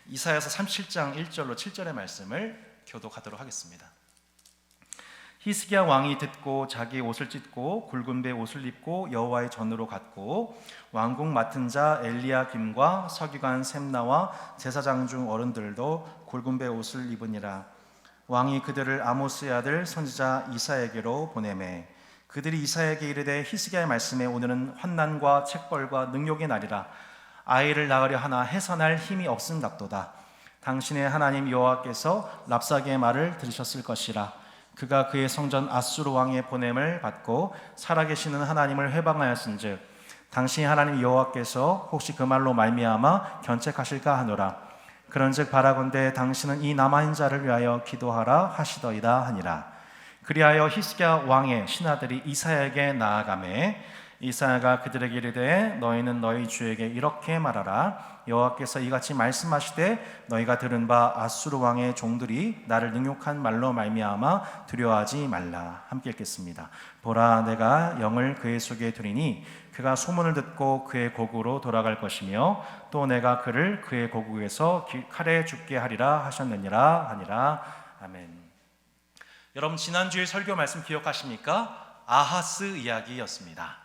이사야서 37장 1절로 7절의 말씀을 교독하도록 하겠습니다. 히스기야 왕이 듣고 자기 옷을 찢고 굵은 배 옷을 입고 여호와의 전으로 갔고 왕궁 맡은 자 엘리야김과 서기관 셈나와 제사장 중 어른들도 굵은 배 옷을 입으니라. 왕이 그들을 아모스의 아들 선지자 이사야에게로 보내매 그들이 이사야에게 이르되 히스기야의 말씀에 오늘은 환난과 책벌과 능욕의 날이라. 아이를 낳으려 하나 해산할 힘이 없음같도다. 당신의 하나님 여호와께서 랍사게의 말을 들으셨을 것이라. 그가 그의 성전 아수르 왕의 보냄을 받고 살아계시는 하나님을 회방하였은즉 당신의 하나님 여호와께서 혹시 그 말로 말미암아 견책하실까 하노라. 그런즉 바라건대 당신은 이 남아인 자를 위하여 기도하라 하시더이다 하니라. 그리하여 히스기야 왕의 신하들이 이사야에게 나아가매 이사야가 그들에게 이르되 너희는 너희 주에게 이렇게 말하라. 여호와께서 이같이 말씀하시되 너희가 들은 바 아수르 왕의 종들이 나를 능욕한 말로 말미암아 두려워하지 말라. 함께 읽겠습니다. 보라, 내가 영을 그의 속에 두리니 그가 소문을 듣고 그의 고국으로 돌아갈 것이며 또 내가 그를 그의 고국에서 칼에 죽게 하리라 하셨느니라 하니라. 아멘. 여러분, 지난주에 설교 말씀 기억하십니까? 아하스 이야기였습니다.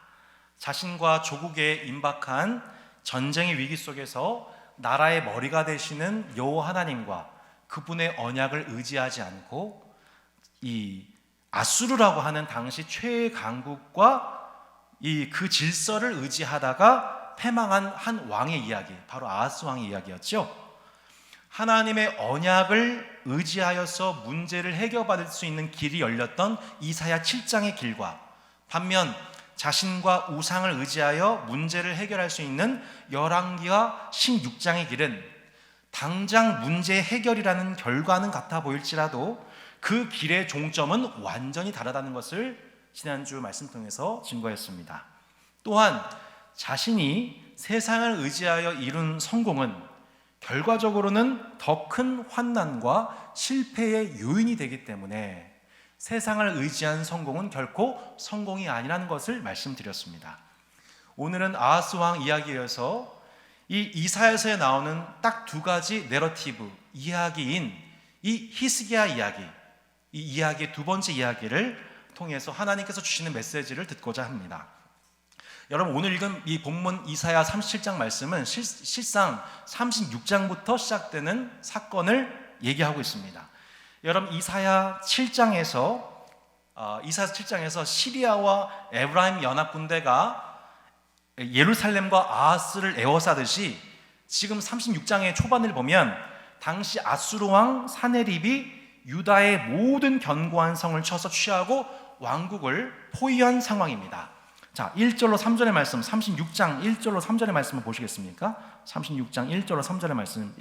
자신과 조국에 임박한 전쟁의 위기 속에서 나라의 머리가 되시는 여호와 하나님과 그분의 언약을 의지하지 않고 이 아수르라고 하는 당시 최의 강국과 그 질서를 의지하다가 패망한 한 왕의 이야기, 바로 아하스 왕의 이야기였죠. 하나님의 언약을 의지하여서 문제를 해결받을 수 있는 길이 열렸던 이사야 7장의 길과 반면 자신과 우상을 의지하여 문제를 해결할 수 있는 열왕기와 16장의 길은 당장 문제 해결이라는 결과는 같아 보일지라도 그 길의 종점은 완전히 다르다는 것을 지난주 말씀 통해서 증거했습니다. 또한 자신이 세상을 의지하여 이룬 성공은 결과적으로는 더 큰 환난과 실패의 요인이 되기 때문에 세상을 의지한 성공은 결코 성공이 아니라는 것을 말씀드렸습니다. 오늘은 아하스 왕 이야기에서 이 이사야서에 나오는 딱 두 가지 내러티브 이야기인 이 히스기야 이야기, 이 이야기의 두 번째 이야기를 통해서 하나님께서 주시는 메시지를 듣고자 합니다. 여러분, 오늘 읽은 이 본문 이사야 37장 말씀은 실상 36장부터 시작되는 사건을 얘기하고 있습니다. 여러분, 이사야 7장에서 시리아와 에브라임 연합군대가 예루살렘과 아하스를 에워싸듯이 지금 36장의 초반을 보면 당시 아수르 왕 사네립이 유다의 모든 견고한 성을 쳐서 취하고 왕국을 포위한 상황입니다. 자, 1절로 3절의 말씀, 36장 1절로 3절의 말씀을 보시겠습니까? 36장 1절로 3절의 말씀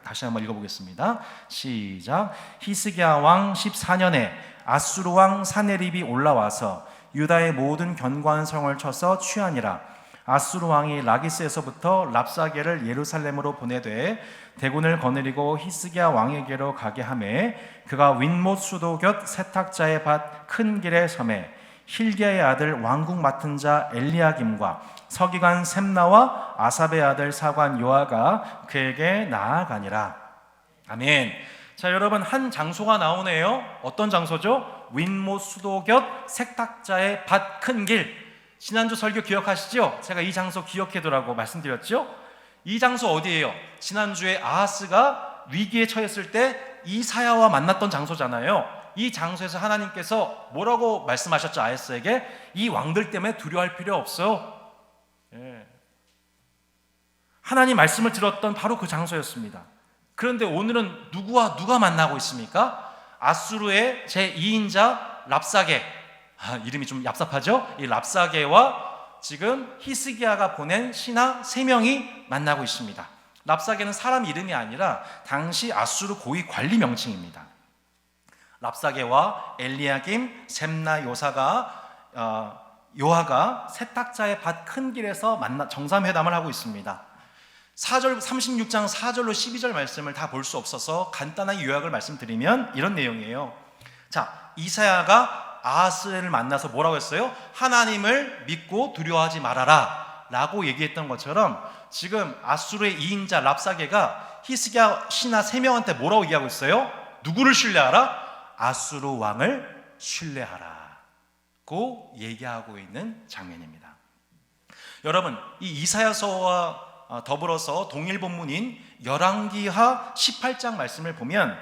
다시 한번 읽어보겠습니다. 시작. 히스기야 왕 14년에 아수르 왕 사네립이 올라와서 유다의 모든 견고한 성을 쳐서 취하니라. 아수르 왕이 라기스에서부터 랍사게를 예루살렘으로 보내되 대군을 거느리고 히스기야 왕에게로 가게 하매 그가 윗못 수도 곁 세탁자의 밭 큰 길에 서매 힐기야의 아들 왕궁 맡은 자 엘리야김과 서기관 셈나와 아삽의 아들 사관 요아가 그에게 나아가니라. 아멘. 자, 여러분, 한 장소가 나오네요. 어떤 장소죠? 윗못 수도 곁 세탁자의 밭 큰 길. 지난주 설교 기억하시죠? 제가 이 장소 기억해두라고 말씀드렸죠? 이 장소 어디예요? 지난주에 아하스가 위기에 처했을 때 이사야와 만났던 장소잖아요. 이 장소에서 하나님께서 뭐라고 말씀하셨죠? 아하스에게 이 왕들 때문에 두려워할 필요 없어. 하나님 말씀을 들었던 바로 그 장소였습니다. 그런데 오늘은 누가 만나고 있습니까? 아수르의 제2인자 랍사게, 이름이 좀 얍삽하죠? 이 랍사게와 지금 히스기야가 보낸 신하 3명이 만나고 있습니다. 랍사게는 사람 이름이 아니라 당시 아수르 고위 관리 명칭입니다. 랍사게와 엘리야김, 셈나 요하가 세탁자의 밭 큰 길에서 만나 정상회담을 하고 있습니다. 36장 4절로 12절 말씀을 다 볼 수 없어서 간단한 요약을 말씀드리면 이런 내용이에요. 자, 이사야가 아하스를 만나서 뭐라고 했어요? 하나님을 믿고 두려워하지 말아라 라고 얘기했던 것처럼 지금 아수르의 2인자 랍사게가 히스기야 신하 3명한테 뭐라고 얘기하고 있어요? 누구를 신뢰하라? 아수르 왕을 신뢰하라고 얘기하고 있는 장면입니다. 여러분, 이 이사야서와 더불어서 동일 본문인 열왕기하 18장 말씀을 보면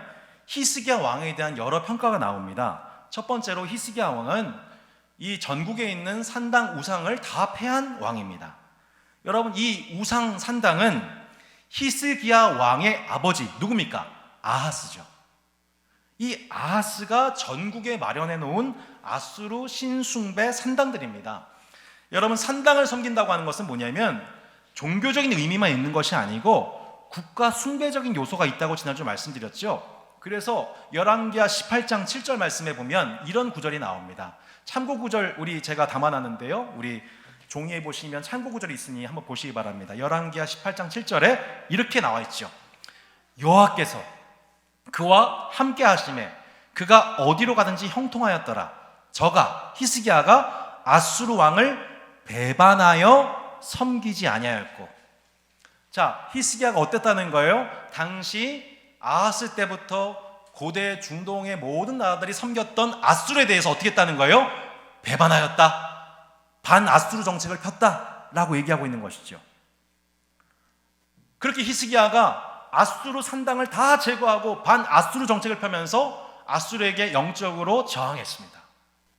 히스기야 왕에 대한 여러 평가가 나옵니다. 첫 번째로 히스기야 왕은 이 전국에 있는 산당 우상을 다 폐한 왕입니다. 여러분, 이 우상 산당은 히스기야 왕의 아버지 누굽니까? 아하스죠. 이 아하스가 전국에 마련해 놓은 아수르 신숭배 산당들입니다. 여러분, 산당을 섬긴다고 하는 것은 뭐냐면 종교적인 의미만 있는 것이 아니고 국가 숭배적인 요소가 있다고 지난주 말씀드렸죠. 그래서 열왕기하 18장 7절 말씀에 보면 이런 구절이 나옵니다. 참고 구절 제가 담아놨는데요. 우리 종이에 보시면 참고 구절이 있으니 한번 보시기 바랍니다. 열왕기하 18장 7절에 이렇게 나와 있죠. 여호와께서 그와 함께 하심에 그가 어디로 가든지 형통하였더라. 저가 히스기야가 아수르 왕을 배반하여 섬기지 아니하였고. 자, 히스기야가 어땠다는 거예요? 당시 아하스 때부터 고대 중동의 모든 나라들이 섬겼던 아수르에 대해서 어떻게 했다는 거예요? 배반하였다. 반아수르 정책을 폈다라고 얘기하고 있는 것이죠. 그렇게 히스기야가 아수르 산당을 다 제거하고 반아수르 정책을 펴면서 아수르에게 영적으로 저항했습니다.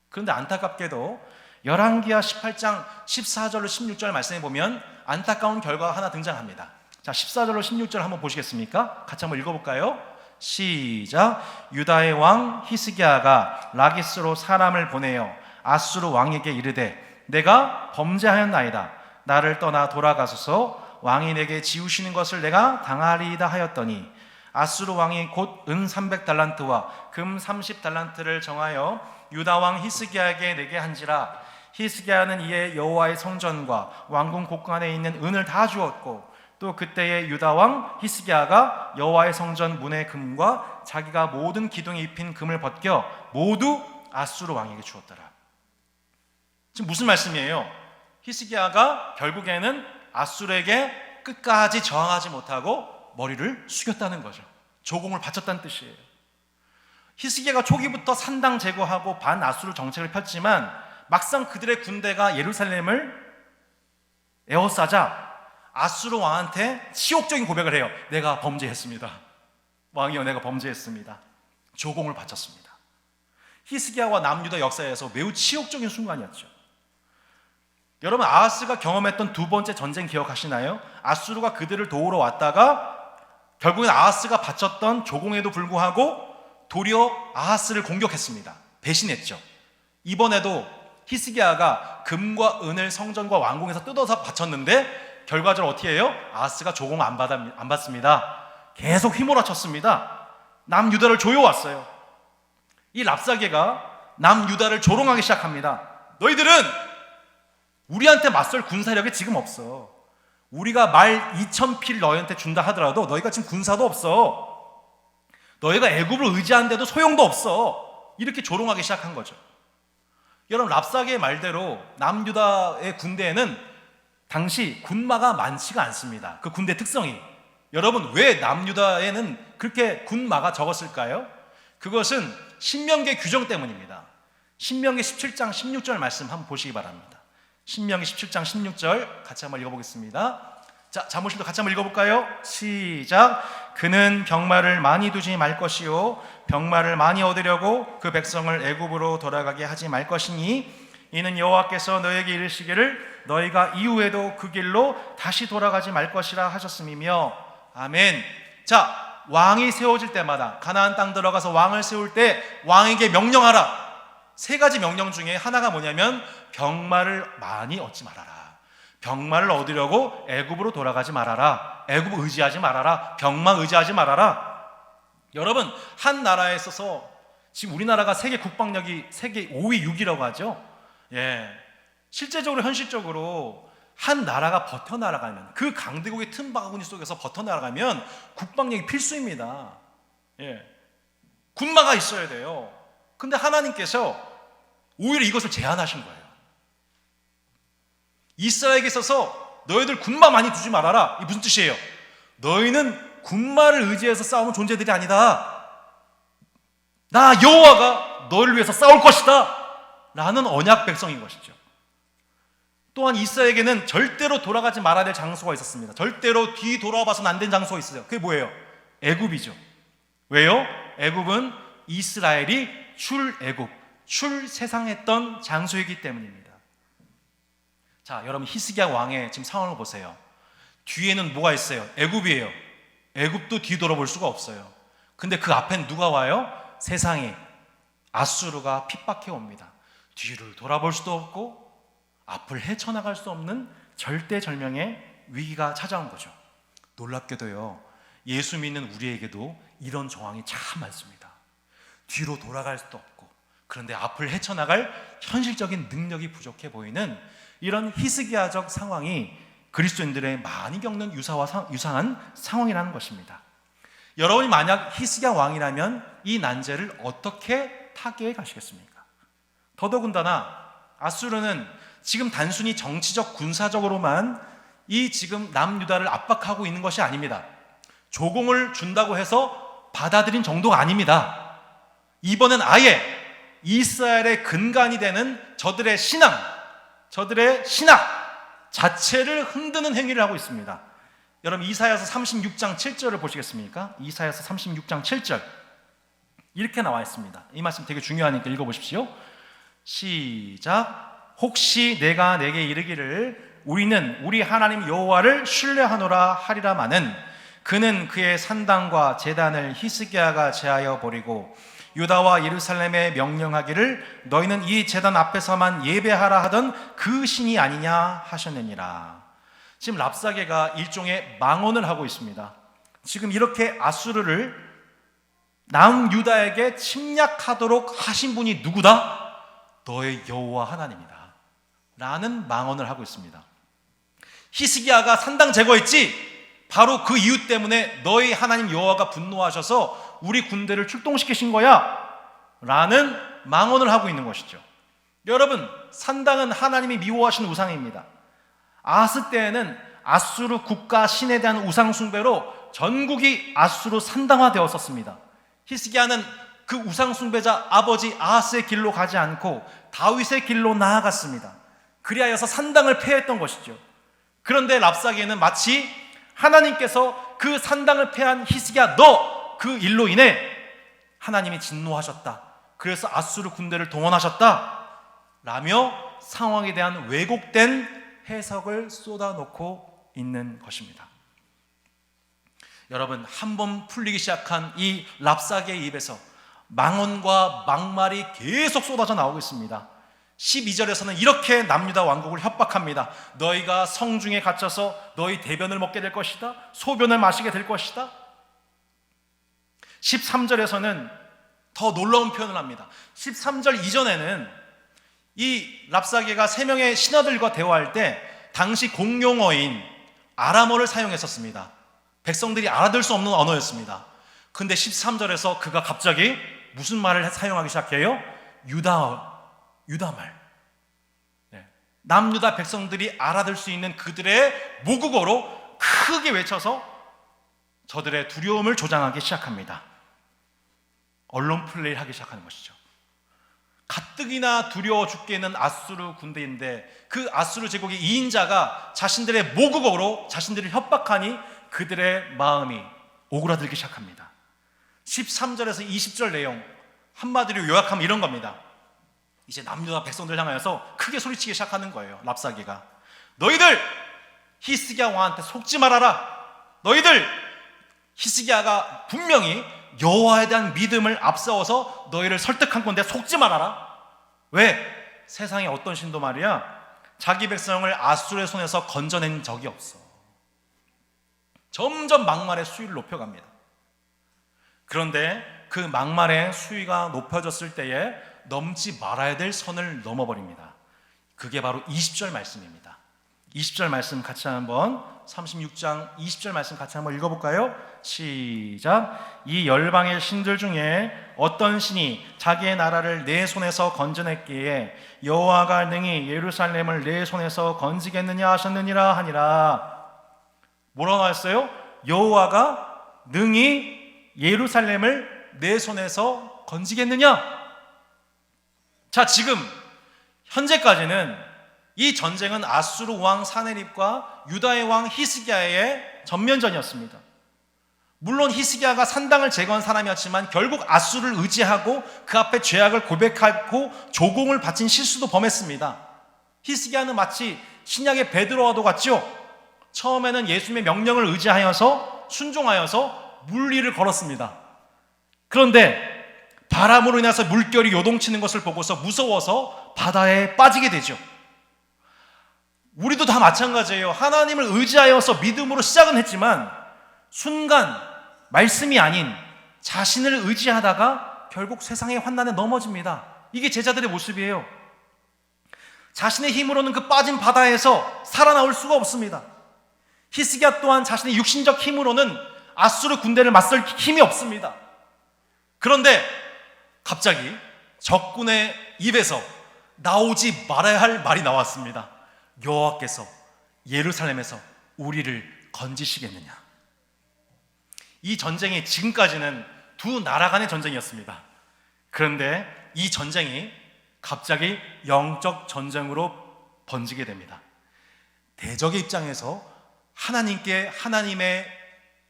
그런데 안타깝게도 열왕기하 18장 14절로 16절 말씀해 보면 안타까운 결과가 하나 등장합니다. 자, 14절로 16절 한번 보시겠습니까? 같이 한번 읽어볼까요? 시작. 유다의 왕 히스기야가 라기스로 사람을 보내어 아수르 왕에게 이르되 내가 범죄하였나이다. 나를 떠나 돌아가소서. 왕이 내게 지우시는 것을 내가 당하리이다 하였더니 아수르 왕이 곧 은 300달란트와 금 30달란트를 정하여 유다 왕 히스기야에게 내게 한지라. 히스기야는 이에 여호와의 성전과 왕궁 곳간에 있는 은을 다 주었고 또 그때의 유다 왕 히스기야가 여호와의 성전 문의 금과 자기가 모든 기둥에 입힌 금을 벗겨 모두 아수르 왕에게 주었더라. 지금 무슨 말씀이에요? 히스기야가 결국에는 아수르에게 끝까지 저항하지 못하고 머리를 숙였다는 거죠. 조공을 바쳤다는 뜻이에요. 히스기야가 초기부터 산당 제거하고 반아수르 정책을 폈지만 막상 그들의 군대가 예루살렘을 에워싸자 아수르 왕한테 치욕적인 고백을 해요. 내가 범죄했습니다. 왕이여, 내가 범죄했습니다. 조공을 바쳤습니다. 히스기야와 남유다 역사에서 매우 치욕적인 순간이었죠. 여러분, 아하스가 경험했던 두 번째 전쟁 기억하시나요? 아수르가 그들을 도우러 왔다가 결국엔 아하스가 바쳤던 조공에도 불구하고 도리어 아하스를 공격했습니다. 배신했죠. 이번에도 히스기야가 금과 은을 성전과 왕궁에서 뜯어서 바쳤는데 결과적으로 어떻게 해요? 아하스가 조공을 안 받습니다. 계속 휘몰아쳤습니다. 남유다를 조여왔어요. 이 랍사게가 남유다를 조롱하기 시작합니다. 너희들은 우리한테 맞설 군사력이 지금 없어. 우리가 말 2,000필 너희한테 준다 하더라도 너희가 지금 군사도 없어. 너희가 애굽을 의지하는데도 소용도 없어. 이렇게 조롱하기 시작한 거죠. 여러분, 랍사게의 말대로 남유다의 군대에는 당시 군마가 많지가 않습니다. 그 군대 특성이. 여러분, 왜 남유다에는 그렇게 군마가 적었을까요? 그것은 신명기의 규정 때문입니다. 신명기 17장 16절 말씀 한번 보시기 바랍니다. 신명기 17장 16절 같이 한번 읽어보겠습니다. 자, 자모실도 같이 한번 읽어볼까요? 시작. 그는 병마를 많이 두지 말 것이요 병마를 많이 얻으려고 그 백성을 애굽으로 돌아가게 하지 말 것이니 이는 여호와께서 너에게 이르시기를 너희가 이후에도 그 길로 다시 돌아가지 말 것이라 하셨음이며. 아멘. 자, 왕이 세워질 때마다 가나안 땅 들어가서 왕을 세울 때 왕에게 명령하라. 세 가지 명령 중에 하나가 뭐냐면 병마를 많이 얻지 말아라. 병마를 얻으려고 애굽으로 돌아가지 말아라. 애굽 의지하지 말아라. 병마 의지하지 말아라. 여러분, 한 나라에 있어서 지금 우리나라가 세계 국방력이 세계 5위, 6위라고 하죠. 예, 실제적으로 현실적으로 한 나라가 버텨나가면 그 강대국의 틈바구니 속에서 버텨나가면 국방력이 필수입니다. 예, 군마가 있어야 돼요. 근데 하나님께서 오히려 이것을 제한하신 거예요. 이스라엘에게 있어서 너희들 군마 많이 두지 말아라. 이게 무슨 뜻이에요? 너희는 군마를 의지해서 싸우는 존재들이 아니다. 나 여호와가 너를 위해서 싸울 것이다 라는 언약 백성인 것이죠. 또한 이스라엘에게는 절대로 돌아가지 말아야 될 장소가 있었습니다. 절대로 뒤 돌아봐서는 안 된 장소가 있어요. 그게 뭐예요? 애굽이죠. 왜요? 애굽은 이스라엘이 출애굽, 출세상했던 장소이기 때문입니다. 자, 여러분 히스기야 왕의 지금 상황을 보세요. 뒤에는 뭐가 있어요? 애굽이에요. 애굽도 뒤돌아볼 수가 없어요. 근데 그 앞엔 누가 와요? 세상이, 아수르가 핍박해 옵니다. 뒤를 돌아볼 수도 없고 앞을 헤쳐나갈 수 없는 절대절명의 위기가 찾아온 거죠. 놀랍게도요, 예수 믿는 우리에게도 이런 정황이 참 많습니다. 뒤로 돌아갈 수도 없고, 그런데 앞을 헤쳐나갈 현실적인 능력이 부족해 보이는 이런 히스기야적 상황이 그리스도인들의 많이 겪는 유사한 상황이라는 것입니다. 여러분이 만약 히스기야 왕이라면 이 난제를 어떻게 타개해 가시겠습니까? 더더군다나 아수르는 지금 단순히 정치적 군사적으로만 이 지금 남유다를 압박하고 있는 것이 아닙니다. 조공을 준다고 해서 받아들인 정도가 아닙니다. 이번엔 아예 이스라엘의 근간이 되는 저들의 신앙, 저들의 신학 자체를 흔드는 행위를 하고 있습니다. 여러분 이사야서 36장 7절을 보시겠습니까? 이사야서 36장 7절 이렇게 나와 있습니다. 이 말씀 되게 중요하니까 읽어보십시오. 시작. 혹시 내가 내게 이르기를 우리는 우리 하나님 여호와를 신뢰하노라 하리라마는 그는 그의 산당과 제단을 히스기야가 제하여 버리고 유다와 예루살렘에 명령하기를 너희는 이 제단 앞에서만 예배하라 하던 그 신이 아니냐 하셨느니라. 지금 랍사게가 일종의 망언을 하고 있습니다. 지금 이렇게 아수르를 남유다에게 침략하도록 하신 분이 누구다? 너의 여호와 하나님이다 라는 망언을 하고 있습니다. 히스기야가 산당 제거했지? 바로 그 이유 때문에 너희 하나님 여호와가 분노하셔서 우리 군대를 출동시키신 거야 라는 망언을 하고 있는 것이죠. 여러분, 산당은 하나님이 미워하시는 우상입니다. 아하스 때에는 아수르 국가 신에 대한 우상 숭배로 전국이 아수르 산당화되었었습니다. 히스기야는 그 우상 숭배자 아버지 아하스의 길로 가지 않고 다윗의 길로 나아갔습니다. 그리하여서 산당을 폐했던 것이죠. 그런데 랍사게는 마치 하나님께서 그 산당을 폐한 히스기야 너 그 일로 인해 하나님이 진노하셨다. 그래서 아수르 군대를 동원하셨다 라며 상황에 대한 왜곡된 해석을 쏟아놓고 있는 것입니다. 여러분, 한번 풀리기 시작한 이 랍사게의 입에서 망언과 막말이 계속 쏟아져 나오고 있습니다. 12절에서는 이렇게 남유다 왕국을 협박합니다. 너희가 성중에 갇혀서 너희 대변을 먹게 될 것이다. 소변을 마시게 될 것이다. 13절에서는 더 놀라운 표현을 합니다. 13절 이전에는 이 랍사게가 3명의 신하들과 대화할 때 당시 공용어인 아람어를 사용했었습니다. 백성들이 알아들 수 없는 언어였습니다. 근데 13절에서 그가 갑자기 무슨 말을 사용하기 시작해요? 유다말. 남유다 백성들이 알아들 수 있는 그들의 모국어로 크게 외쳐서 저들의 두려움을 조장하기 시작합니다. 언론 플레이를 하기 시작하는 것이죠. 가뜩이나 두려워 죽게 있는 아수르 군대인데 그 아수르 제국의 2인자가 자신들의 모국어로 자신들을 협박하니 그들의 마음이 오그라들기 시작합니다. 13절에서 20절 내용 한마디로 요약하면 이런 겁니다. 이제 남유다 백성들 향하여서 크게 소리치기 시작하는 거예요. 랍사게가 너희들 히스기야 왕한테 속지 말아라. 너희들 히스기야가 분명히 여호와에 대한 믿음을 앞세워서 너희를 설득한 건데 속지 말아라. 왜? 세상에 어떤 신도 말이야 자기 백성을 아수르의 손에서 건져낸 적이 없어. 점점 막말의 수위를 높여갑니다. 그런데 그 막말의 수위가 높아졌을 때에 넘지 말아야 될 선을 넘어버립니다. 그게 바로 20절 말씀입니다. 20절 말씀 같이 한번 36장 20절 말씀 같이 한번 읽어볼까요? 시작. 이 열방의 신들 중에 어떤 신이 자기의 나라를 내 손에서 건져냈기에 여호와가 능히 예루살렘을 내 손에서 건지겠느냐 하셨느니라 하니라. 뭐라고 하셨어요? 여호와가 능히 예루살렘을 내 손에서 건지겠느냐? 자, 지금 현재까지는 이 전쟁은 아수르 왕 사네립과 유다의 왕 히스기야의 전면전이었습니다. 물론 히스기야가 산당을 제거한 사람이었지만 결국 아수르를 의지하고 그 앞에 죄악을 고백하고 조공을 바친 실수도 범했습니다. 히스기야는 마치 신약의 베드로와도 같죠. 처음에는 예수님의 명령을 의지하여서 순종하여서 물리를 걸었습니다. 그런데 바람으로 인해서 물결이 요동치는 것을 보고서 무서워서 바다에 빠지게 되죠. 우리도 다 마찬가지예요. 하나님을 의지하여서 믿음으로 시작은 했지만 순간 말씀이 아닌 자신을 의지하다가 결국 세상의 환난에 넘어집니다. 이게 제자들의 모습이에요. 자신의 힘으로는 그 빠진 바다에서 살아나올 수가 없습니다. 히스기야 또한 자신의 육신적 힘으로는 아수르 군대를 맞설 힘이 없습니다. 그런데 갑자기 적군의 입에서 나오지 말아야 할 말이 나왔습니다. 여호와께서 예루살렘에서 우리를 건지시겠느냐. 이 전쟁이 지금까지는 두 나라 간의 전쟁이었습니다. 그런데 이 전쟁이 갑자기 영적 전쟁으로 번지게 됩니다. 대적의 입장에서 하나님의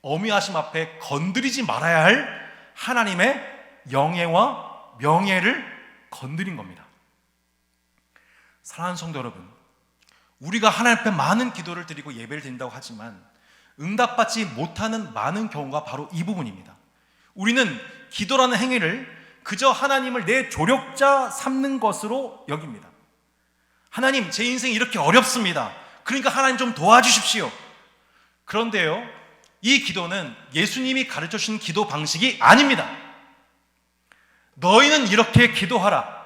어미하심 앞에 건드리지 말아야 할 하나님의 영예와 명예를 건드린 겁니다. 사랑하는 성도 여러분, 우리가 하나님 앞에 많은 기도를 드리고 예배를 드린다고 하지만 응답받지 못하는 많은 경우가 바로 이 부분입니다. 우리는 기도라는 행위를 그저 하나님을 내 조력자 삼는 것으로 여깁니다. 하나님, 제 인생이 이렇게 어렵습니다. 그러니까 하나님 좀 도와주십시오. 그런데요, 이 기도는 예수님이 가르쳐 주신 기도 방식이 아닙니다. 너희는 이렇게 기도하라.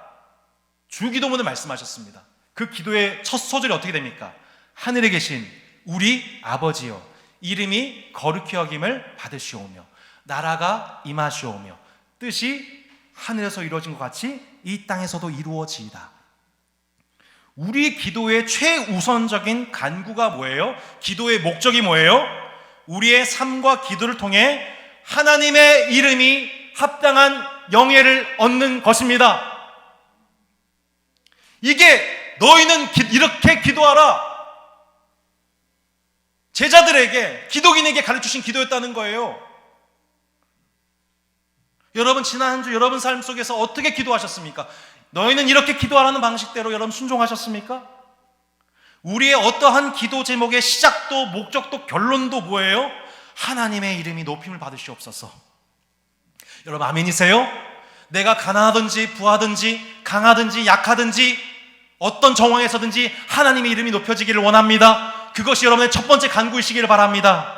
주기도문을 말씀하셨습니다. 그 기도의 첫 소절이 어떻게 됩니까? 하늘에 계신 우리 아버지여, 이름이 거룩히 여김을 받으시오며 나라가 임하시오며 뜻이 하늘에서 이루어진 것 같이 이 땅에서도 이루어지이다. 우리 기도의 최우선적인 간구가 뭐예요? 기도의 목적이 뭐예요? 우리의 삶과 기도를 통해 하나님의 이름이 합당한 영예를 얻는 것입니다. 이게 너희는 이렇게 기도하라, 제자들에게, 기독인에게 가르치신 기도였다는 거예요. 여러분, 지난 한 주 여러분 삶 속에서 어떻게 기도하셨습니까? 너희는 이렇게 기도하라는 방식대로 여러분 순종하셨습니까? 우리의 어떠한 기도 제목의 시작도 목적도 결론도 뭐예요? 하나님의 이름이 높임을 받으시옵소서. 여러분, 아멘이세요? 내가 가난하든지 부하든지 강하든지 약하든지 어떤 정황에서든지 하나님의 이름이 높여지기를 원합니다. 그것이 여러분의 첫 번째 간구이시기를 바랍니다.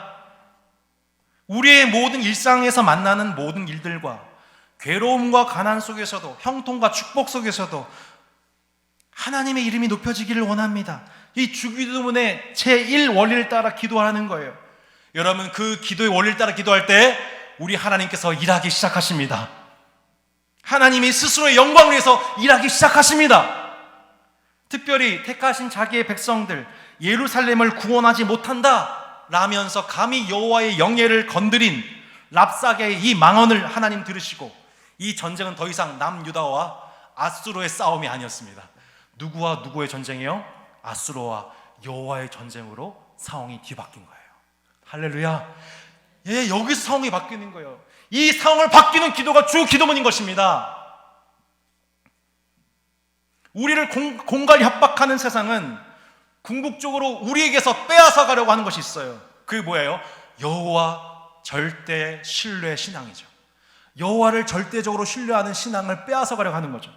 우리의 모든 일상에서 만나는 모든 일들과 괴로움과 가난 속에서도, 형통과 축복 속에서도 하나님의 이름이 높여지기를 원합니다. 이 주기도문의 제1 원리를 따라 기도하는 거예요. 여러분, 그 기도의 원리를 따라 기도할 때 우리 하나님께서 일하기 시작하십니다. 하나님이 스스로의 영광을 위해서 일하기 시작하십니다. 특별히 택하신 자기의 백성들, 예루살렘을 구원하지 못한다 라면서 감히 여호와의 영예를 건드린 랍사게의 이 망언을 하나님 들으시고, 이 전쟁은 더 이상 남유다와 아수르의 싸움이 아니었습니다. 누구와 누구의 전쟁이요? 아수르와 여호와의 전쟁으로 상황이 뒤바뀐 거예요. 할렐루야. 예, 여기서 상황이 바뀌는 거예요. 이 상황을 바뀌는 기도가 주 기도문인 것입니다. 우리를 공갈히 협박하는 세상은 궁극적으로 우리에게서 빼앗아 가려고 하는 것이 있어요. 그게 뭐예요? 여호와 절대 신뢰 신앙이죠. 여호와를 절대적으로 신뢰하는 신앙을 빼앗아 가려고 하는 거죠.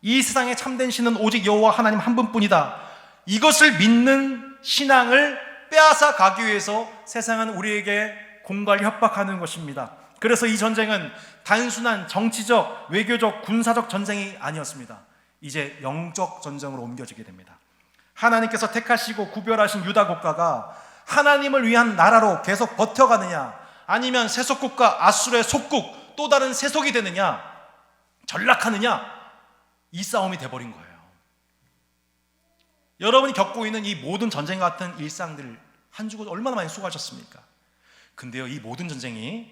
이 세상에 참된 신은 오직 여호와 하나님 한 분뿐이다. 이것을 믿는 신앙을 빼앗아 가기 위해서 세상은 우리에게 공갈히 협박하는 것입니다. 그래서 이 전쟁은 단순한 정치적, 외교적, 군사적 전쟁이 아니었습니다. 이제 영적 전쟁으로 옮겨지게 됩니다. 하나님께서 택하시고 구별하신 유다 국가가 하나님을 위한 나라로 계속 버텨가느냐, 아니면 세속국가 아수르의 속국, 또 다른 세속이 되느냐, 전락하느냐, 이 싸움이 돼버린 거예요. 여러분이 겪고 있는 이 모든 전쟁 같은 일상들 한 주간 얼마나 많이 수고하셨습니까? 근데요, 이 모든 전쟁이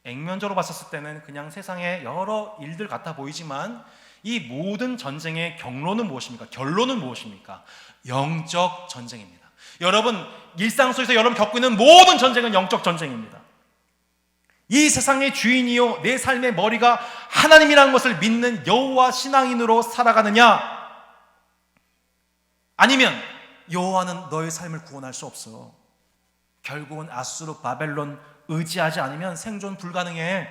액면적으로 봤었을 때는 그냥 세상의 여러 일들 같아 보이지만 이 모든 전쟁의 경로는 무엇입니까? 결론은 무엇입니까? 영적 전쟁입니다. 여러분, 일상 속에서 여러분 겪고 있는 모든 전쟁은 영적 전쟁입니다. 이 세상의 주인이요 내 삶의 머리가 하나님이라는 것을 믿는 여호와 신앙인으로 살아가느냐, 아니면 여호와는 너의 삶을 구원할 수 없어, 결국은 아수르 바벨론 의지하지 않으면 생존 불가능해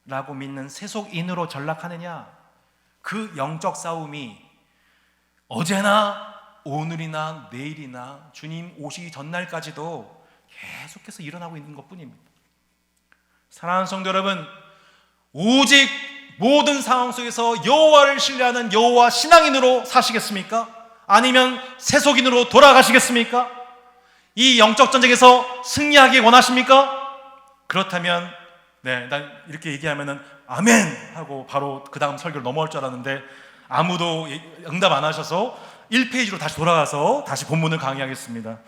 라고 믿는 세속인으로 전락하느냐, 그 영적 싸움이 어제나 오늘이나 내일이나 주님 오시기 전날까지도 계속해서 일어나고 있는 것뿐입니다. 사랑하는 성도 여러분, 오직 모든 상황 속에서 여호와를 신뢰하는 여호와 신앙인으로 사시겠습니까? 아니면 세속인으로 돌아가시겠습니까? 이 영적 전쟁에서 승리하기 원하십니까? 그렇다면 난 이렇게 얘기하면은 아멘 하고 바로 그 다음 설교를 넘어갈 줄 알았는데 아무도 응답 안 하셔서 1페이지로 다시 돌아가서 다시 본문을 강의하겠습니다.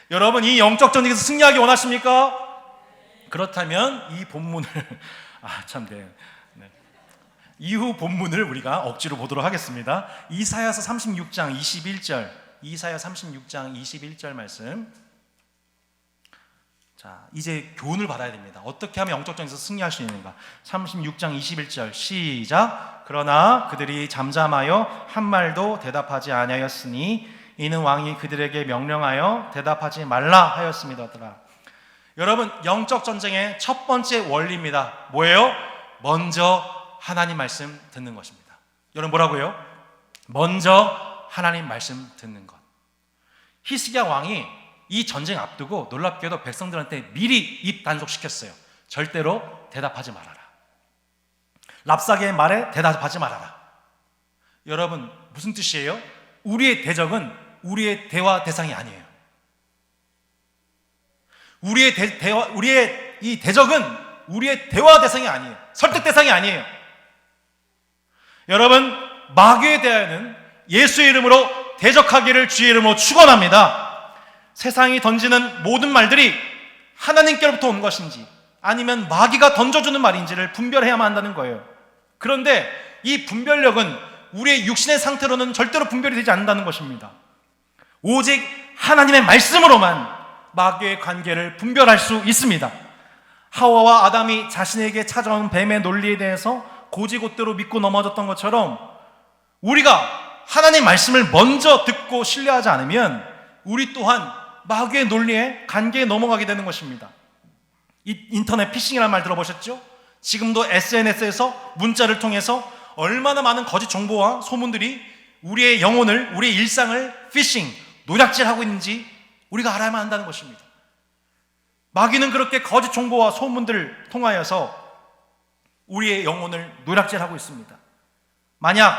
여러분, 이 영적 전쟁에서 승리하기 원하십니까? 그렇다면 이 본문을 이후 본문을 우리가 억지로 보도록 하겠습니다. 이사야서 36장 21절, 이사야 36장 21절 말씀. 자, 이제 교훈을 받아야 됩니다. 어떻게 하면 영적 전쟁에서 승리할 수 있는가? 36장 21절 시작. 그러나 그들이 잠잠하여 한 말도 대답하지 아니하였으니 이는 왕이 그들에게 명령하여 대답하지 말라 하였음이더라. 여러분, 영적 전쟁의 첫 번째 원리입니다. 뭐예요? 먼저 하나님 말씀 듣는 것입니다. 여러분, 뭐라고요? 먼저 하나님 말씀 듣는 것. 히스기야 왕이 이 전쟁 앞두고 놀랍게도 백성들한테 미리 입 단속시켰어요. 절대로 대답하지 말아라. 랍사게의 말에 대답하지 말아라. 여러분, 무슨 뜻이에요? 우리의 대적은 우리의 대화 대상이 아니에요. 우리의 이 대적은 우리의 대화 대상이 아니에요. 설득 대상이 아니에요. 여러분, 마귀에 대하여는 예수의 이름으로 대적하기를 주의 이름으로 축원합니다. 세상이 던지는 모든 말들이 하나님께로부터 온 것인지 아니면 마귀가 던져주는 말인지를 분별해야만 한다는 거예요. 그런데 이 분별력은 우리의 육신의 상태로는 절대로 분별이 되지 않는다는 것입니다. 오직 하나님의 말씀으로만 마귀의 관계를 분별할 수 있습니다. 하와와 아담이 자신에게 찾아온 뱀의 논리에 대해서 고지곳대로 믿고 넘어졌던 것처럼 우리가 하나님의 말씀을 먼저 듣고 신뢰하지 않으면 우리 또한 마귀의 논리에 관계에 넘어가게 되는 것입니다. 이 인터넷 피싱이라는 말 들어보셨죠? 지금도 SNS에서 문자를 통해서 얼마나 많은 거짓 정보와 소문들이 우리의 영혼을, 우리의 일상을 피싱, 노략질하고 있는지 우리가 알아야만 한다는 것입니다. 마귀는 그렇게 거짓 정보와 소문들을 통하여서 우리의 영혼을 노략질하고 있습니다. 만약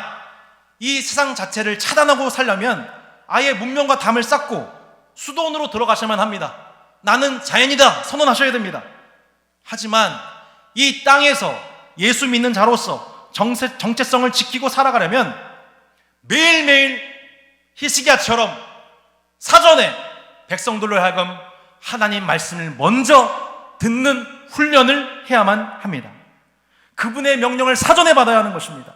이 세상 자체를 차단하고 살려면 아예 문명과 담을 쌓고 수도원으로 들어가셔야만 합니다. 나는 자연이다 선언하셔야 됩니다. 하지만 이 땅에서 예수 믿는 자로서 정체성을 지키고 살아가려면 매일매일 히스기야처럼 사전에 백성들로 하여금 하나님 말씀을 먼저 듣는 훈련을 해야만 합니다. 그분의 명령을 사전에 받아야 하는 것입니다.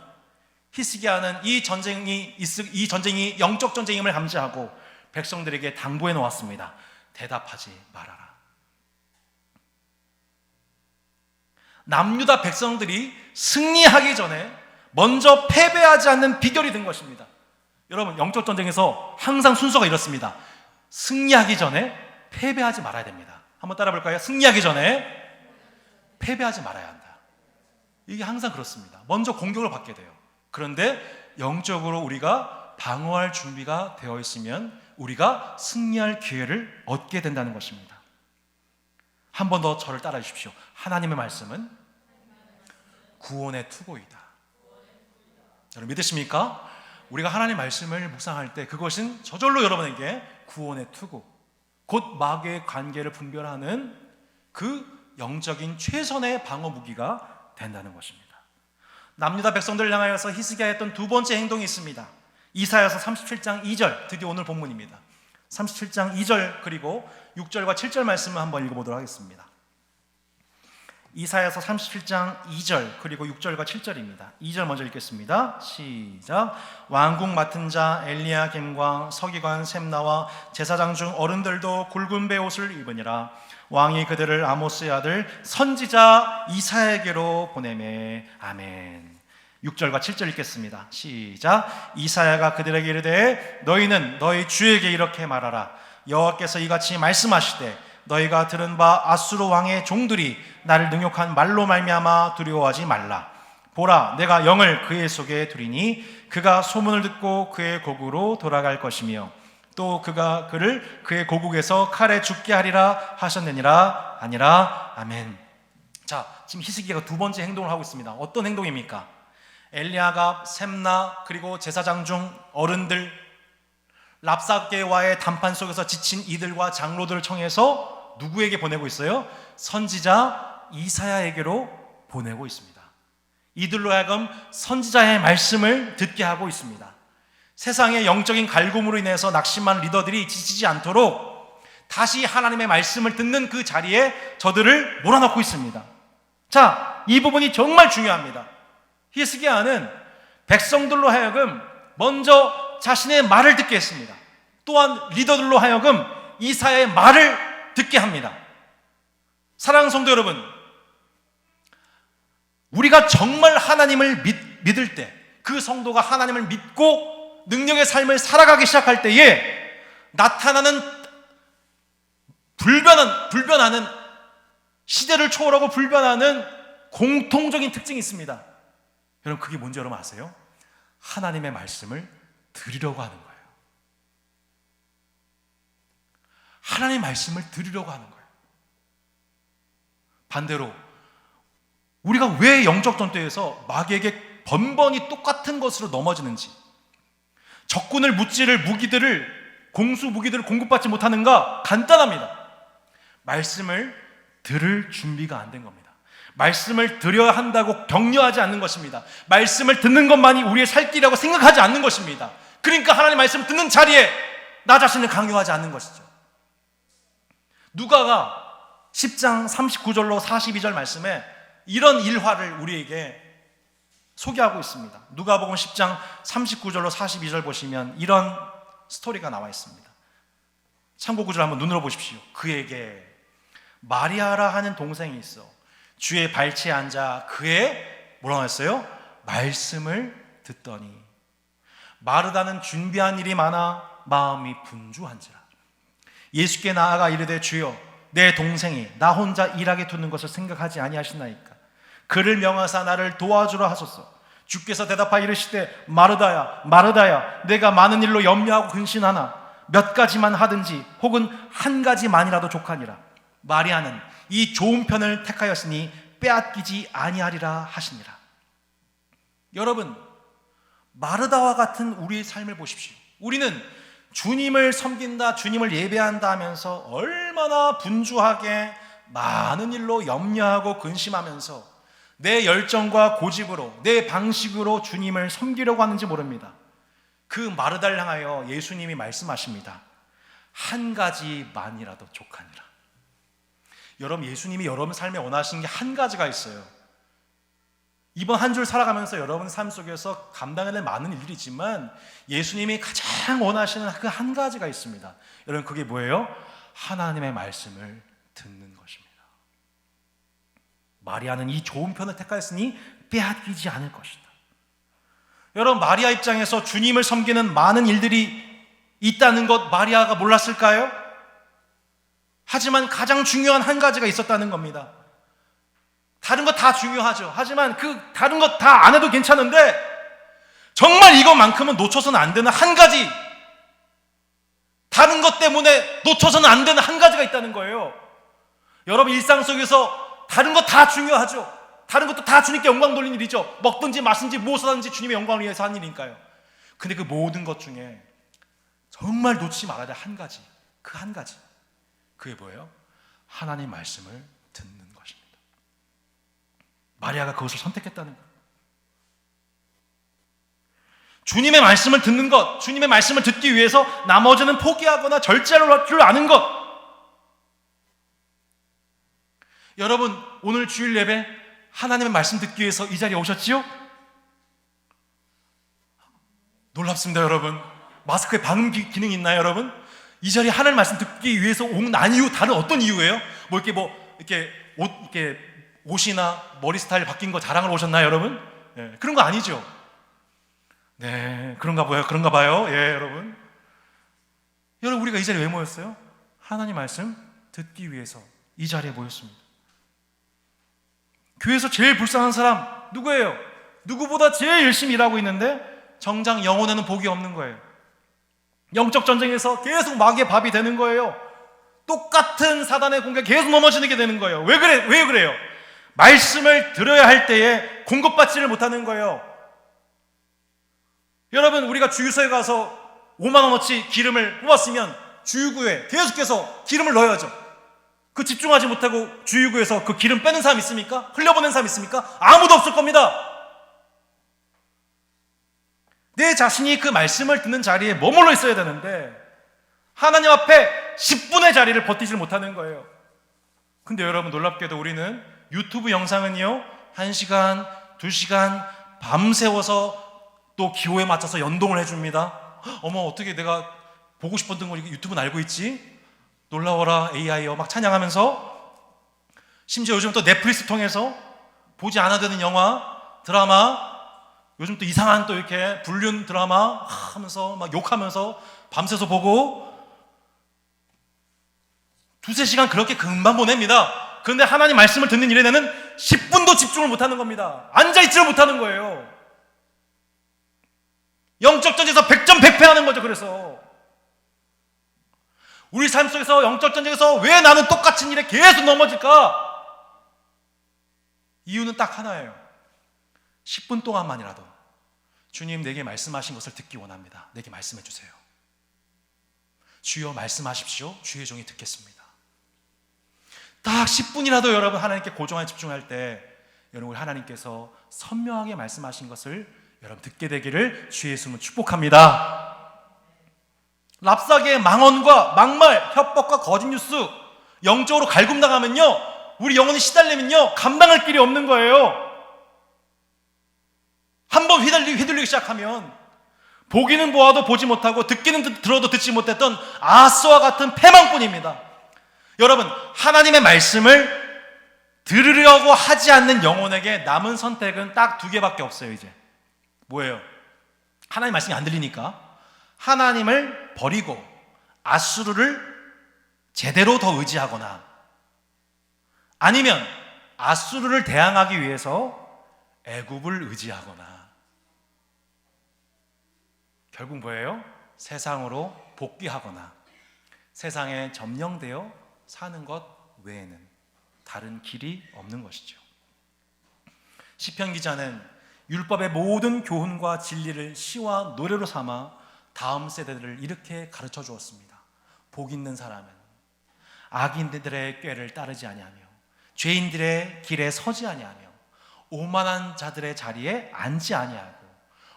히스기야는 이 전쟁이 영적 전쟁임을 감지하고 백성들에게 당부해 놓았습니다. 대답하지 말아라. 남유다 백성들이 승리하기 전에 먼저 패배하지 않는 비결이 된 것입니다. 여러분, 영적 전쟁에서 항상 순서가 이렇습니다. 승리하기 전에 패배하지 말아야 됩니다. 한번 따라 볼까요? 승리하기 전에 패배하지 말아야 한다. 이게 항상 그렇습니다. 먼저 공격을 받게 돼요. 그런데 영적으로 우리가 방어할 준비가 되어 있으면 우리가 승리할 기회를 얻게 된다는 것입니다. 한 번 더 저를 따라 주십시오. 하나님의 말씀은 구원의 투구이다. 여러분 믿으십니까? 우리가 하나님의 말씀을 묵상할 때 그것은 저절로 여러분에게 구원의 투구, 곧 마귀의 관계를 분별하는 그 영적인 최선의 방어 무기가 된다는 것입니다. 남유다 백성들을 향하여서 히스기야가 했던 두 번째 행동이 있습니다. 이사야서 37장 2절, 드디어 오늘 본문입니다. 37장 2절 그리고 6절과 7절 말씀을 한번 읽어보도록 하겠습니다. 이사야서 37장 2절 그리고 6절과 7절입니다. 2절 먼저 읽겠습니다. 시작. 왕궁 맡은 자 엘리야김과 서기관 셈나와 제사장 중 어른들도 굵은 베옷을 입으니라. 왕이 그들을 아모스의 아들 선지자 이사야에게로 보내매. 아멘. 6절과 7절 읽겠습니다. 시작. 이사야가 그들에게 이르되 너희는 너희 주에게 이렇게 말하라. 여호와께서 이같이 말씀하시되 너희가 들은 바 아수르 왕의 종들이 나를 능욕한 말로 말미암아 두려워하지 말라. 보라, 내가 영을 그의 속에 두리니 그가 소문을 듣고 그의 고국으로 돌아갈 것이며 또 그가 그를 그의 고국에서 칼에 죽게 하리라 하셨느니라. 아니라. 아멘. 자, 지금 히스기야가 두 번째 행동을 하고 있습니다. 어떤 행동입니까? 엘리야갑, 셈나 그리고 제사장 중 어른들 랍사게와의談판 속에서 지친 이들과 장로들을 청해서 누구에게 보내고 있어요? 선지자 이사야에게로 보내고 있습니다. 이들로 하여금 선지자의 말씀을 듣게 하고 있습니다. 세상의 영적인 갈굼으로 인해서 낙심한 리더들이 지치지 않도록 다시 하나님의 말씀을 듣는 그 자리에 저들을 몰아넣고 있습니다. 자, 이 부분이 정말 중요합니다. 히스기야는 백성들로 하여금 먼저 자신의 말을 듣게 했습니다. 또한 리더들로 하여금 이사야의 말을 듣게 합니다. 사랑하는 성도 여러분, 우리가 정말 하나님을 믿을 때, 그 성도가 하나님을 믿고 능력의 삶을 살아가기 시작할 때에 나타나는 불변하는 시대를 초월하고 불변하는 공통적인 특징이 있습니다. 여러분, 그게 뭔지 여러분 아세요? 하나님의 말씀을 들으려고 하는 거예요. 하나님의 말씀을 들으려고 하는 거예요. 반대로 우리가 왜 영적 전투에서 마귀에게 번번이 똑같은 것으로 넘어지는지, 적군을 무찌를 무기들을, 공수 무기들을 공급받지 못하는가? 간단합니다. 말씀을 들을 준비가 안 된 겁니다. 말씀을 들어야 한다고 격려하지 않는 것입니다. 말씀을 듣는 것만이 우리의 살 길이라고 생각하지 않는 것입니다. 그러니까 하나님의 말씀을 듣는 자리에 나 자신을 강요하지 않는 것이죠. 누가가 10장 39절로 42절 말씀에 이런 일화를 우리에게 소개하고 있습니다. 누가복음 10장 39절로 42절 보시면 이런 스토리가 나와 있습니다. 참고 구절 한번 눈으로 보십시오. 그에게 마리아라 하는 동생이 있어 주의 발치에 앉아 그의 뭐라고 했어요? 말씀을 듣더니 마르다는 준비한 일이 많아 마음이 분주한지라. 예수께 나아가 이르되 주여 내 동생이 나 혼자 일하게 두는 것을 생각하지 아니하시나이까. 그를 명하사 나를 도와주라 하소서. 주께서 대답하여 이르시되 마르다야 마르다야 내가 많은 일로 염려하고 근심하나 몇 가지만 하든지 혹은 한 가지만이라도 족하니라. 마리아는 이 좋은 편을 택하였으니 빼앗기지 아니하리라 하시니라. 여러분, 마르다와 같은 우리의 삶을 보십시오. 우리는 주님을 섬긴다, 주님을 예배한다 하면서 얼마나 분주하게 많은 일로 염려하고 근심하면서 내 열정과 고집으로, 내 방식으로 주님을 섬기려고 하는지 모릅니다. 그 마르다를 향하여 예수님이 말씀하십니다. 한 가지만이라도 족하니라. 여러분, 예수님이 여러분 삶에 원하시는 게 한 가지가 있어요. 이번 한 주 살아가면서 여러분 삶 속에서 감당해야 될 많은 일들이 있지만 예수님이 가장 원하시는 그 한 가지가 있습니다. 여러분, 그게 뭐예요? 하나님의 말씀을 듣는 것입니다. 마리아는 이 좋은 편을 택하였으니 빼앗기지 않을 것이다. 여러분, 마리아 입장에서 주님을 섬기는 많은 일들이 있다는 것 마리아가 몰랐을까요? 하지만 가장 중요한 한 가지가 있었다는 겁니다. 다른 것 다 중요하죠. 하지만 그 다른 것 다 안 해도 괜찮은데 정말 이것만큼은 놓쳐서는 안 되는 한 가지, 다른 것 때문에 놓쳐서는 안 되는 한 가지가 있다는 거예요. 여러분, 일상 속에서 다른 것 다 중요하죠. 다른 것도 다 주님께 영광 돌리는 일이죠. 먹든지 마시든지 무엇을 하든지 주님의 영광을 위해서 하는 일이니까요. 근데 그 모든 것 중에 정말 놓치지 말아야 될 한 가지, 그 한 가지, 그게 뭐예요? 하나님의 말씀을 듣는 것입니다. 마리아가 그것을 선택했다는 거예요. 주님의 말씀을 듣는 것, 주님의 말씀을 듣기 위해서 나머지는 포기하거나 절제할 줄 아는 것. 여러분, 오늘 주일 예배 하나님의 말씀 듣기 위해서 이 자리에 오셨지요? 놀랍습니다, 여러분. 마스크에 방음 기능이 있나요, 여러분? 이 자리에 하나님 말씀 듣기 위해서 온 난 이유, 다른 어떤 이유예요? 이렇게 옷이나 머리 스타일 바뀐 거 자랑을 오셨나요, 여러분? 예, 그런 거 아니죠? 네, 그런가 봐요. 예, 여러분. 여러분, 우리가 이 자리에 왜 모였어요? 하나님 말씀 듣기 위해서 이 자리에 모였습니다. 교회에서 제일 불쌍한 사람 누구예요? 누구보다 제일 열심히 일하고 있는데 정작 영혼에는 복이 없는 거예요. 영적 전쟁에서 계속 마귀의 밥이 되는 거예요. 똑같은 사단의 공격에 계속 넘어지게 되는 거예요. 왜 그래요? 말씀을 들어야 할 때에 공급받지를 못하는 거예요. 여러분, 우리가 주유소에 가서 5만 원어치 기름을 뽑았으면 주유구에 계속해서 기름을 넣어야죠. 그 집중하지 못하고 주유구에서 그 기름 빼는 사람 있습니까? 흘려보낸 사람 있습니까? 아무도 없을 겁니다. 내 자신이 그 말씀을 듣는 자리에 머물러 있어야 되는데 하나님 앞에 10분의 자리를 버티질 못하는 거예요. 근데 여러분, 놀랍게도 우리는 유튜브 영상은요 1시간, 2시간 밤새워서 또 기호에 맞춰서 연동을 해줍니다. 어머, 어떻게 내가 보고 싶었던 걸 유튜브는 알고 있지? 놀라워라 AI여 막 찬양하면서, 심지어 요즘 또 넷플릭스 통해서 보지 않아도 되는 영화, 드라마, 요즘 또 이상한 또 이렇게 불륜 드라마 하면서 막 욕하면서 밤새서 보고 2-3시간 그렇게 금방 보냅니다. 그런데 하나님 말씀을 듣는 일에는 10분도 집중을 못하는 겁니다. 앉아있지를 못하는 거예요. 영적 전쟁에서 100점 100패 하는 거죠. 그래서 우리 삶 속에서 영적 전쟁에서 왜 나는 똑같은 일에 계속 넘어질까? 이유는 딱 하나예요. 10분 동안만이라도 주님, 내게 말씀하신 것을 듣기 원합니다. 내게 말씀해 주세요. 주여 말씀하십시오. 주의 종이 듣겠습니다. 딱 10분이라도 여러분 하나님께 고정하게 집중할 때 여러분, 하나님께서 선명하게 말씀하신 것을 여러분 듣게 되기를 주의 이름으로 축복합니다. 랍사계의 망언과 막말, 협박과 거짓 뉴스 영적으로 갈굼당하면요, 우리 영혼이 시달리면요 감당할 길이 없는 거예요. 한번 휘둘리기 시작하면 보기는 보아도 보지 못하고 듣기는 들어도 듣지 못했던 아스와 같은 패망뿐입니다. 여러분, 하나님의 말씀을 들으려고 하지 않는 영혼에게 남은 선택은 딱 2개밖에 없어요. 이제 뭐예요? 하나님 말씀이 안 들리니까 하나님을 버리고 아수르를 제대로 더 의지하거나, 아니면 아수르를 대항하기 위해서 애굽을 의지하거나, 결국 뭐예요? 세상으로 복귀하거나 세상에 점령되어 사는 것 외에는 다른 길이 없는 것이죠. 시편 기자는 율법의 모든 교훈과 진리를 시와 노래로 삼아 다음 세대들을 이렇게 가르쳐 주었습니다. 복 있는 사람은 악인들의 꾀를 따르지 아니하며 죄인들의 길에 서지 아니하며 오만한 자들의 자리에 앉지 아니하고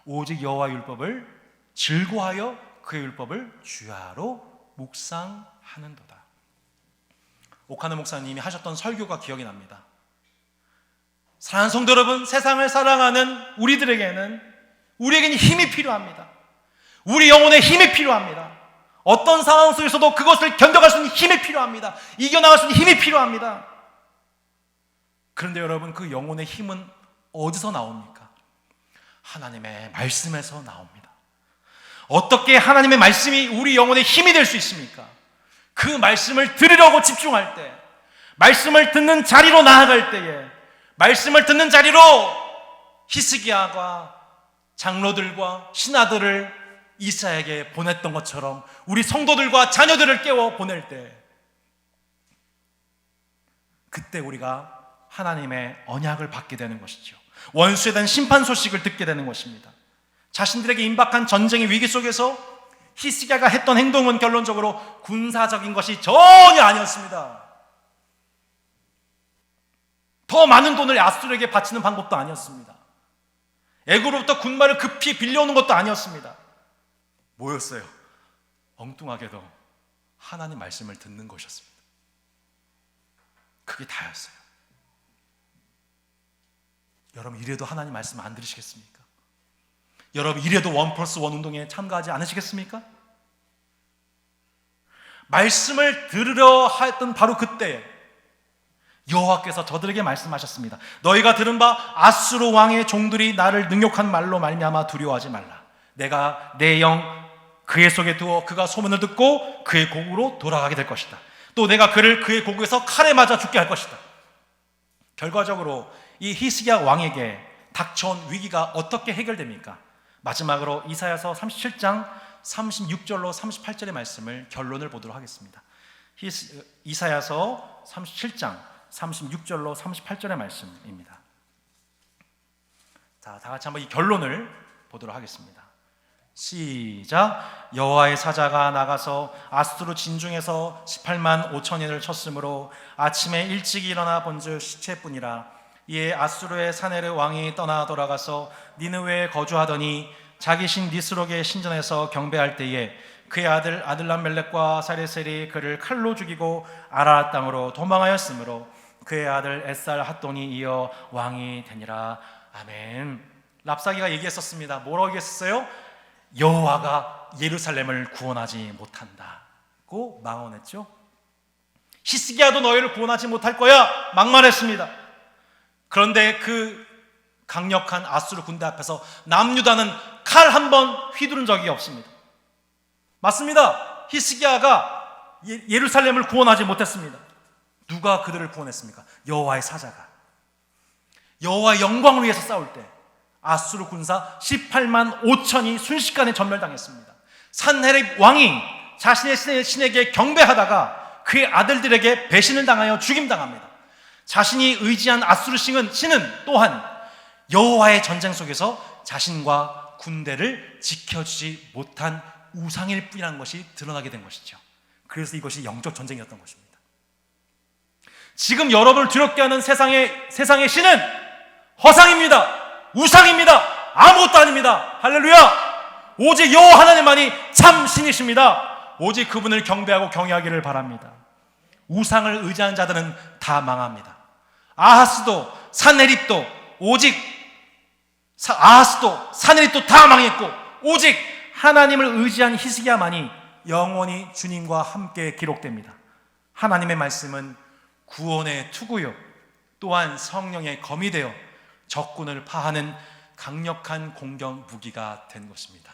오직 여호와 율법을 즐거워하여 그의 율법을 주야로 묵상하는도다. 오카노 목사님이 하셨던 설교가 기억이 납니다. 사랑하는 성도 여러분, 세상을 사랑하는 우리에게는 힘이 필요합니다. 우리 영혼에 힘이 필요합니다. 어떤 상황 속에서도 그것을 견뎌갈 수 있는 힘이 필요합니다. 이겨나갈 수 있는 힘이 필요합니다. 그런데 여러분, 그 영혼의 힘은 어디서 나옵니까? 하나님의 말씀에서 나옵니다. 어떻게 하나님의 말씀이 우리 영혼의 힘이 될 수 있습니까? 그 말씀을 들으려고 집중할 때, 말씀을 듣는 자리로 나아갈 때에, 말씀을 듣는 자리로 히스기야가 장로들과 신하들을 이사야에게 보냈던 것처럼 우리 성도들과 자녀들을 깨워 보낼 때, 그때 우리가 하나님의 언약을 받게 되는 것이죠. 원수에 대한 심판 소식을 듣게 되는 것입니다. 자신들에게 임박한 전쟁의 위기 속에서 히스기야가 했던 행동은 결론적으로 군사적인 것이 전혀 아니었습니다. 더 많은 돈을 아수르에게 바치는 방법도 아니었습니다. 애굽으로부터 군마를 급히 빌려오는 것도 아니었습니다. 뭐였어요? 엉뚱하게도 하나님 말씀을 듣는 것이었습니다. 그게 다였어요. 여러분 이래도 하나님 말씀 안 들으시겠습니까? 여러분 이래도 1+1 운동에 참가하지 않으시겠습니까? 말씀을 들으려 했던 바로 그때 여호와께서 저들에게 말씀하셨습니다. 너희가 들은 바 아수르 왕의 종들이 나를 능욕한 말로 말미암아 두려워하지 말라. 내가 내 영 그의 속에 두어 그가 소문을 듣고 그의 고국으로 돌아가게 될 것이다. 또 내가 그를 그의 고국에서 칼에 맞아 죽게 할 것이다. 결과적으로 이 히스기야 왕에게 닥쳐온 위기가 어떻게 해결됩니까? 마지막으로 이사야서 37장 36절로 38절의 말씀을 결론을 보도록 하겠습니다. 이사야서 37장 36절로 38절의 말씀입니다. 자, 다 같이 한번 이 결론을 보도록 하겠습니다. 시작. 여호와의 사자가 나가서 아수르 진중에서 18만 5천인을 쳤으므로 아침에 일찍 일어나 본즉 시체뿐이라. 이에 아수르의 사네르 왕이 떠나 돌아가서 니느웨에 거주하더니 자기 신 니스록의 신전에서 경배할 때에 그의 아들 아들람멜렉과 사레셀이 그를 칼로 죽이고 아라앗 땅으로 도망하였으므로 그의 아들 에살 핫돈이 이어 왕이 되니라. 아멘. 랍사기가 얘기했었습니다. 뭐라고 얘기했었어요? 여호와가 예루살렘을 구원하지 못한다고 망언했죠. 히스기야도 너희를 구원하지 못할 거야 막말했습니다. 그런데 그 강력한 아수르 군대 앞에서 남유다는 칼 한 번 휘두른 적이 없습니다. 맞습니다. 히스기야가 예루살렘을 구원하지 못했습니다. 누가 그들을 구원했습니까? 여호와의 사자가. 여호와의 영광을 위해서 싸울 때 아수르 군사 18만 5천이 순식간에 전멸당했습니다. 산헤립 왕이 자신의 신에게 경배하다가 그의 아들들에게 배신을 당하여 죽임당합니다. 자신이 의지한 아수르 신은 또한 여호와의 전쟁 속에서 자신과 군대를 지켜주지 못한 우상일 뿐이라는 것이 드러나게 된 것이죠. 그래서 이것이 영적 전쟁이었던 것입니다. 지금 여러분을 두렵게 하는 세상의 신은 허상입니다. 우상입니다. 아무것도 아닙니다. 할렐루야. 오직 여호와 하나님만이 참 신이십니다. 오직 그분을 경배하고 경외하기를 바랍니다. 우상을 의지하는 자들은 다 망합니다. 아하스도 산헤립도 오직 아하스도 산헤립도 다 망했고 오직 하나님을 의지한 히스기야만이 영원히 주님과 함께 기록됩니다. 하나님의 말씀은 구원의 투구요 또한 성령의 검이 되어 적군을 파하는 강력한 공격 무기가 된 것입니다.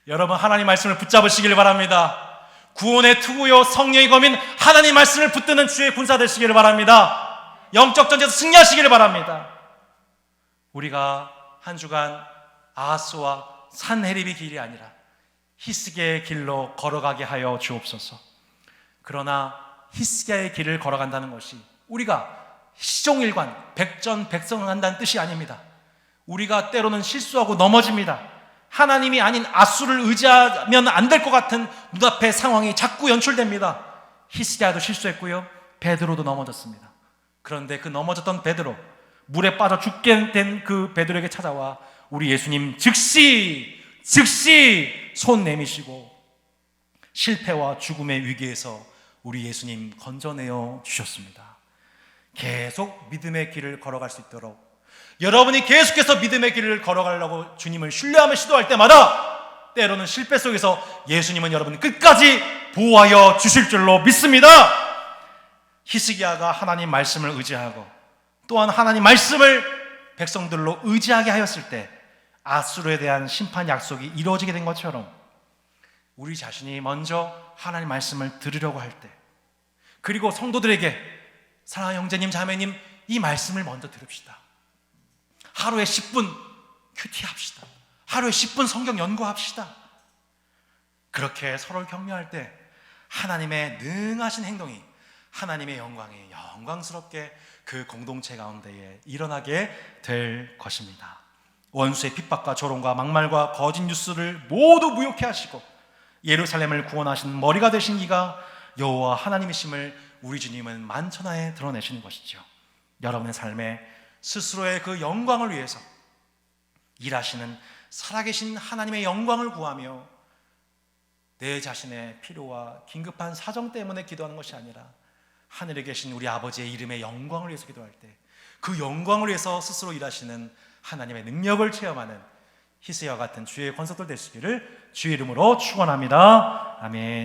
여러분 하나님 말씀을 붙잡으시길 바랍니다. 구원의 투구요 성령의 검인 하나님 말씀을 붙드는 주의 군사 되시기를 바랍니다. 영적 전쟁에서 승리하시기를 바랍니다. 우리가 한 주간 아하스와 산헤립의 길이 아니라 히스기야의 길로 걸어가게 하여 주옵소서. 그러나 히스기야의 길을 걸어간다는 것이 우리가 시종일관 백전백승한다는 뜻이 아닙니다. 우리가 때로는 실수하고 넘어집니다. 하나님이 아닌 아수를 의지하면 안 될 것 같은 눈앞의 상황이 자꾸 연출됩니다. 히스기야도 실수했고요, 베드로도 넘어졌습니다. 그런데 그 넘어졌던 베드로, 물에 빠져 죽게 된 그 베드로에게 찾아와 우리 예수님 즉시 손 내미시고 실패와 죽음의 위기에서 우리 예수님 건져내어 주셨습니다. 계속 믿음의 길을 걸어갈 수 있도록 여러분이 계속해서 믿음의 길을 걸어가려고 주님을 신뢰하며 시도할 때마다 때로는 실패 속에서 예수님은 여러분을 끝까지 보호하여 주실 줄로 믿습니다. 히스기야가 하나님 말씀을 의지하고 또한 하나님 말씀을 백성들로 의지하게 하였을 때 아수르에 대한 심판 약속이 이루어지게 된 것처럼 우리 자신이 먼저 하나님 말씀을 들으려고 할 때, 그리고 성도들에게 사랑하는 형제님 자매님 이 말씀을 먼저 들읍시다. 하루에 10분 큐티합시다. 하루에 10분 성경 연구합시다. 그렇게 서로를 격려할 때 하나님의 능하신 행동이 하나님의 영광이 영광스럽게 그 공동체 가운데에 일어나게 될 것입니다. 원수의 핍박과 조롱과 막말과 거짓 뉴스를 모두 무효케 하시고 예루살렘을 구원하신 머리가 되신 이가 여호와 하나님이심을 우리 주님은 만천하에 드러내시는 것이죠. 여러분의 삶에 스스로의 그 영광을 위해서 일하시는 살아계신 하나님의 영광을 구하며 내 자신의 필요와 긴급한 사정 때문에 기도하는 것이 아니라 하늘에 계신 우리 아버지의 이름의 영광을 위해서 기도할 때 그 영광을 위해서 스스로 일하시는 하나님의 능력을 체험하는 히스기야와 같은 주의 권속들 되시기를 주의 이름으로 축원합니다. 아멘.